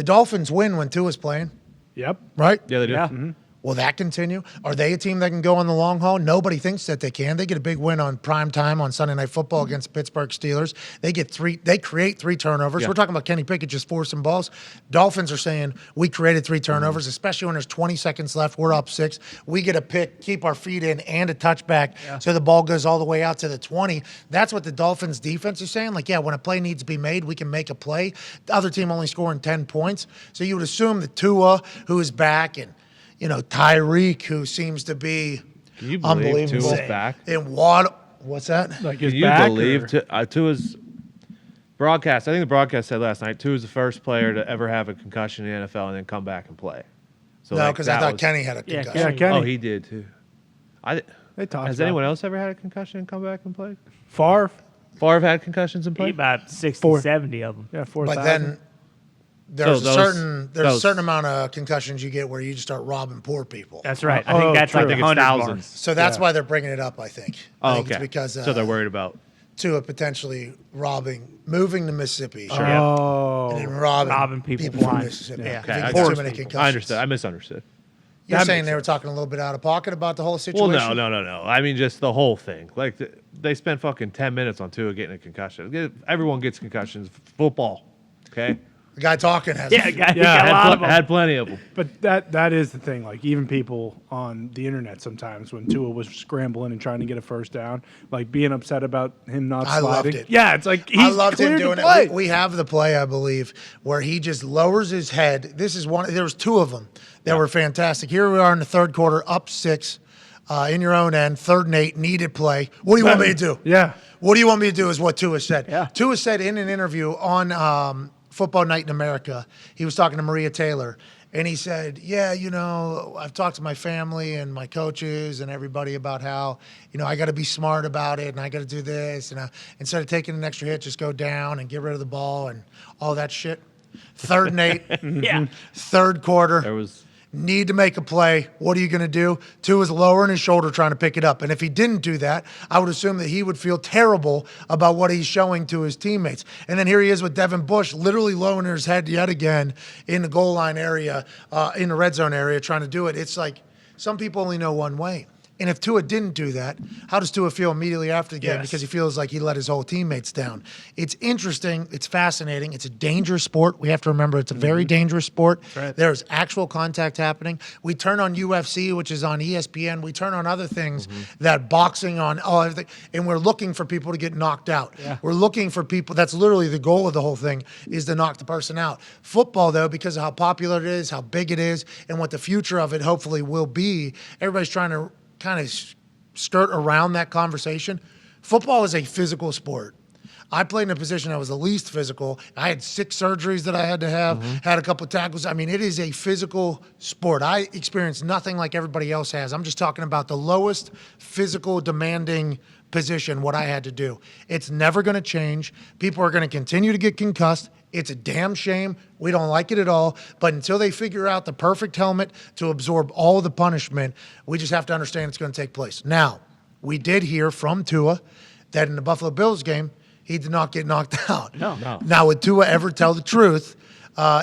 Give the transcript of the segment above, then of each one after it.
Dolphins win when Tua's playing, Yep. right? Yeah, they do. Yeah. Mm-hmm. Will that continue? Are they a team that can go on the long haul? Nobody thinks that they can. They get a big win on prime time on Sunday Night Football against the Pittsburgh Steelers. They create 3 turnovers. Yeah. We're talking about Kenny Pickett just forcing balls. Dolphins are saying we created 3 turnovers, especially when there's 20 seconds left. We're up 6. We get a pick, keep our feet in, and a touchback. So the ball goes all the way out to the 20. That's what the Dolphins defense is saying. Like, yeah, when a play needs to be made, we can make a play. The other team only scoring 10 points. So you would assume that Tua, who is back, and Tyreek, who seems to be Can you believe unbelievable. Tua's back? And what's that? Like Can his you back believe or- Tua's broadcast? I think the broadcast said last night Tua's the first player to ever have a concussion in the NFL and then come back and play. So No, because I thought Kenny had a Yeah, concussion. Yeah, Kenny. Oh, he did too. They talked Has about anyone else ever had a concussion and come back and play? Favre. Favre had concussions and played. About 60, 4. 70 of them. Yeah, 4,000. But then there's So a those- certain amount of concussions you get where you just start robbing poor people. That's right. I Oh, think that's true. like I the think it's 100 thousands. mark. So that's Yeah. why they're bringing it up, I think. Oh, I think okay. it's because So they're worried about. Tua potentially moving to Mississippi. Oh. And then robbing people from blind. Mississippi. Yeah. If he Okay, gets I got too you. many concussions. I understood. I misunderstood. You're That saying makes they were talking a little bit out of pocket about the whole situation? Well, no. I mean, just the whole thing. Like, they spent fucking 10 minutes on Tua getting a concussion. Everyone gets concussions. Football, okay? The guy talking has Yeah, a guy, Yeah, got a lot of them. Had plenty of them. But that is the thing. Like, even people on the internet sometimes, when Tua was scrambling and trying to get a first down, like being upset about him not I sliding. loved it. Yeah, it's like he's I loved him cleared to doing play. it. We have the play, I believe, where he just lowers his head. This is one. There was 2 of them that were fantastic. Here we are in the third quarter, up 6, in your own end, 3rd and 8, needed play. What do you want me to do? Yeah. What do you want me to do? Is what Tua said. Yeah. Tua said in an interview on Football Night in America, he was talking to Maria Taylor, and he said, "Yeah, I've talked to my family and my coaches and everybody about how, I got to be smart about it and I got to do this, and instead of taking an extra hit, just go down and get rid of the ball and all that shit." 3rd and 8, Yeah. third quarter. There was. Need to make a play. What are you going to do? Tua's lowering his shoulder trying to pick it up. And if he didn't do that, I would assume that he would feel terrible about what he's showing to his teammates. And then here he is with Devin Bush literally lowering his head yet again in the goal line area, in the red zone area, trying to do it. It's like some people only know one way. And if Tua didn't do that, how does Tua feel immediately after the game? Yes. Because he feels like he let his whole teammates down. It's interesting. It's fascinating. It's a dangerous sport. We have to remember it's a very dangerous sport. right. There's actual contact happening. We turn on UFC, which is on ESPN. We turn on other things that boxing on, everything, and we're looking for people to get knocked out. Yeah. We're looking for people. That's literally the goal of the whole thing, is to knock the person out. Football, though, because of how popular it is, how big it is, and what the future of it hopefully will be, everybody's trying to kind of skirt around that conversation. Football is a physical sport. I played in a position that was the least physical. I had 6 surgeries that I had to have, had a couple of tackles. I mean, it is a physical sport. I experienced nothing like everybody else has. I'm just talking about the lowest physical demanding position, what I had to do. It's never going to change. People are going to continue to get concussed. It's a damn shame. We don't like it at all. But until they figure out the perfect helmet to absorb all of the punishment, we just have to understand it's going to take place. Now, we did hear from Tua that in the Buffalo Bills game, he did not get knocked out. No. Now, would Tua ever tell the truth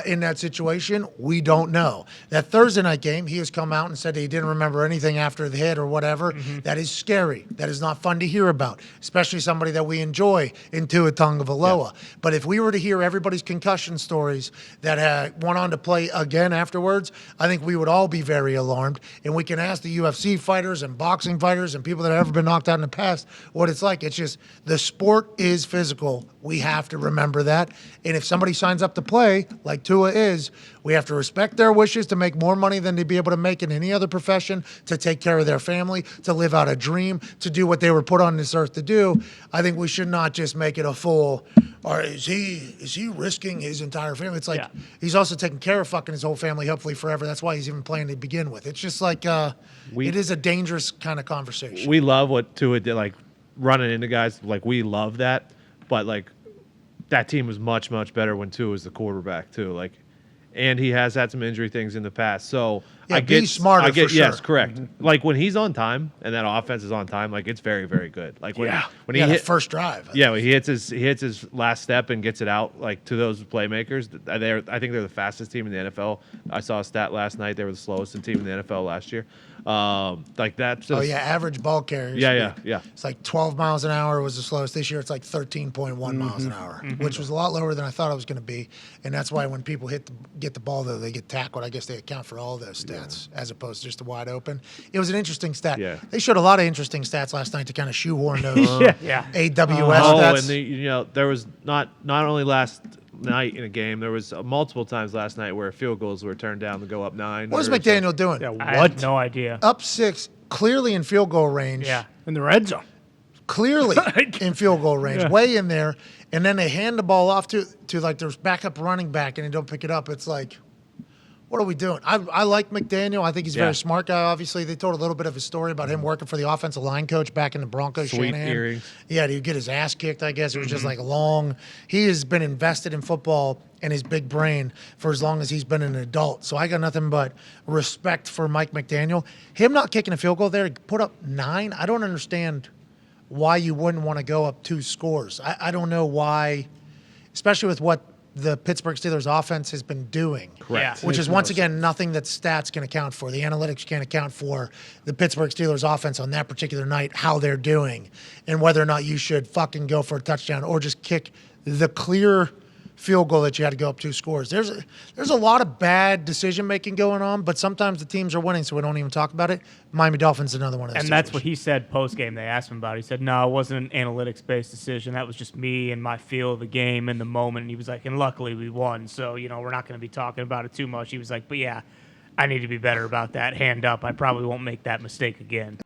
in that situation? We don't know. That Thursday night game, he has come out and said he didn't remember anything after the hit or whatever. That is scary. That is not fun to hear about, especially somebody that we enjoy in Tua Tagovailoa. But if we were to hear everybody's concussion stories that went on to play again afterwards, I think we would all be very alarmed. And we can ask the UFC fighters and boxing fighters and people that have ever been knocked out in the past what it's like. It's just the sport is physical. We have to remember that. And if somebody signs up to play, like Tua is, we have to respect their wishes to make more money than they'd be able to make in any other profession, to take care of their family, to live out a dream, to do what they were put on this earth to do. I think we should not just make it a full, or is he risking his entire family? It's like he's also taking care of fucking his whole family, hopefully forever. That's why he's even playing to begin with. It's just like it is a dangerous kind of conversation. We love what Tua did, like running into guys. Like, we love that. But, like, that team was much, much better when Tua was the quarterback, too. Like, and he has had some injury things in the past. So Yeah, I get be smarter I get for yes, sure. correct. Like when he's on time and that offense is on time, like it's very, very good. Like when when he Yeah, hit that first drive. yeah, when he hits his last step and gets it out like to those playmakers. I think they're the fastest team in the NFL. I saw a stat last night. They were the slowest team in the NFL last year. Like that's just, Oh yeah, average ball carrier. yeah. It's like 12 miles an hour was the slowest. This year it's like 13.1 miles an hour, which was a lot lower than I thought it was going to be. And that's why when people get the ball though, they get tackled. I guess they account for all those stats as opposed to just the wide open. It was an interesting stat. Yeah. They showed a lot of interesting stats last night to kind of shoehorn those Yeah. AWS Oh, stats. and there was not only last night in a game, there was multiple times last night where field goals were turned down to go up 9. What is or McDaniel doing? Yeah, I what? have no idea. Up 6, clearly in field goal range. Yeah. In the red zone. Clearly in field goal range, Yeah. way in there, and then they hand the ball off to like there's backup running back, and they don't pick it up. It's like, what are we doing? I like McDaniel. I think he's a Yeah. very smart guy. Obviously, they told a little bit of his story about him working for the offensive line coach back in the Broncos. Sweet Shanahan. earrings. Yeah, he'd get his ass kicked. I guess it was just like long. He has been invested in football and his big brain for as long as he's been an adult. So I got nothing but respect for Mike McDaniel. Him not kicking a field goal there, he put up 9. I don't understand why you wouldn't want to go up 2 scores. I don't know why, especially with what the Pittsburgh Steelers offense has been doing. Correct. Yeah. Which is, once again, nothing that stats can account for. The analytics can't account for the Pittsburgh Steelers offense on that particular night, how they're doing, and whether or not you should fucking go for a touchdown or just kick the clear field goal that you had to go up 2 scores. There's a lot of bad decision making going on, but sometimes the teams are winning, so we don't even talk about it. Miami Dolphins is another one of those. And that's what he said post game. They asked him about it. He said, "No, it wasn't an analytics based decision. That was just me and my feel of the game in the moment." And he was like, "And luckily we won, so we're not going to be talking about it too much." He was like, "But yeah, I need to be better about that. Hand up. I probably won't make that mistake again."